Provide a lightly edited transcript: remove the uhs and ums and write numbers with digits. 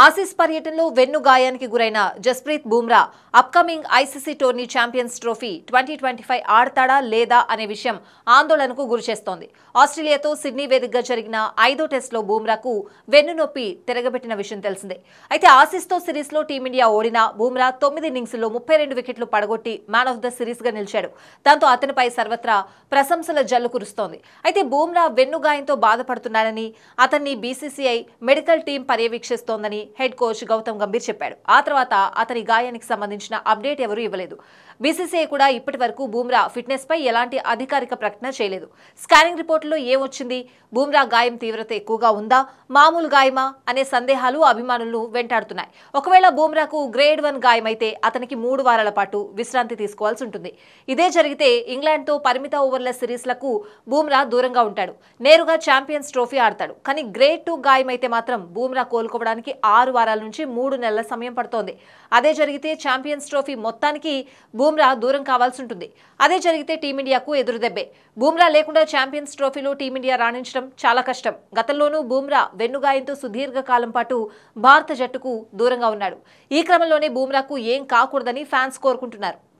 Aussies పర్యటనలో వెన్ను గాయానికి గురైన Jasprit Bumrah upcoming ICC tourney champions trophy 2025 ఆడతాడా లేదా అనే విషయం ఆందోళనకు గురిచేస్తోంది. ఆస్ట్రేలియాతో సిడ్నీ వేదికగా జరిగిన 5వ టెస్టులో బుమ్రాకు వెన్ను నొప్పి తిరగబెట్టిన విషయం తెలిసిందే. అయితే ఆసీస్తో సిరీస్లో టీమిండియా ఓడిన బుమ్రా 9 ఇన్నింగ్స్లో 32 వికెట్లు పడగొట్టి మ్యాన్ ఆఫ్ ద సిరీస్గా నిలిచాడు. దాంతో అతనిపై సర్వత్రా ప్రశంసల జల్లు కురుస్తోంది. అయితే బుమ్రా వెన్ను గాయంతో బాధపడుతున్నాడని, అతన్ని బీసీసీఐ మెడికల్ టీం పర్యవేక్షిస్తోందని హెడ్ కోచ్ గౌతమ్ గంభీర్ చెప్పాడు. ఆ తర్వాత అతని గాయానికి సంబంధించిన అప్డేట్ ఎవరూ ఇవ్వలేదు. బీసీసీఐ కూడా ఇప్పటి వరకు బుమ్రా ఫిట్నెస్ పై ఎలాంటి అధికారిక ప్రకటన చేయలేదు. స్కానింగ్ రిపోర్టులో ఏమొచ్చింది, బుమ్రా గాయం తీవ్రత ఎక్కువగా ఉందా, మామూలు గాయమా అనే సందేహాలు అభిమానులను వెంటాడుతున్నాయి. ఒకవేళ బుమ్రాకు గ్రేడ్ 1 గాయమైతే అతనికి 3 వారాల పాటు విశ్రాంతి తీసుకోవాల్సి ఉంటుంది. ఇదే జరిగితే ఇంగ్లాండ్తో పరిమిత ఓవర్ల సిరీస్లకు బుమ్రా దూరంగా ఉంటాడు. నేరుగా ఛాంపియన్స్ ట్రోఫీ ఆడతాడు. కానీ గ్రేడ్ 2 గాయమైతే మాత్రం బుమ్రా కోలుకోవడానికి 6 వారాల నుంచి 3 నెలల సమయం పడుతోంది. అదే జరిగితే ఛాంపియన్స్ ట్రోఫీ మొత్తానికి బుమ్రా దూరం కావాల్సి ఉంటుంది. అదే జరిగితే టీమిండియాకు ఎదురుదెబ్బే. బుమ్రా లేకుండా ఛాంపియన్స్ ట్రోఫీలో టీమిండియా రాణించడం చాలా కష్టం. గతంలోనూ బుమ్రా వెన్నుగాయంతో సుదీర్ఘకాలం పాటు భారత జట్టుకు దూరంగా ఉన్నాడు. ఈ క్రమంలోనే బుమ్రాకు ఏం కాకూడదని ఫ్యాన్స్ కోరుకుంటున్నారు.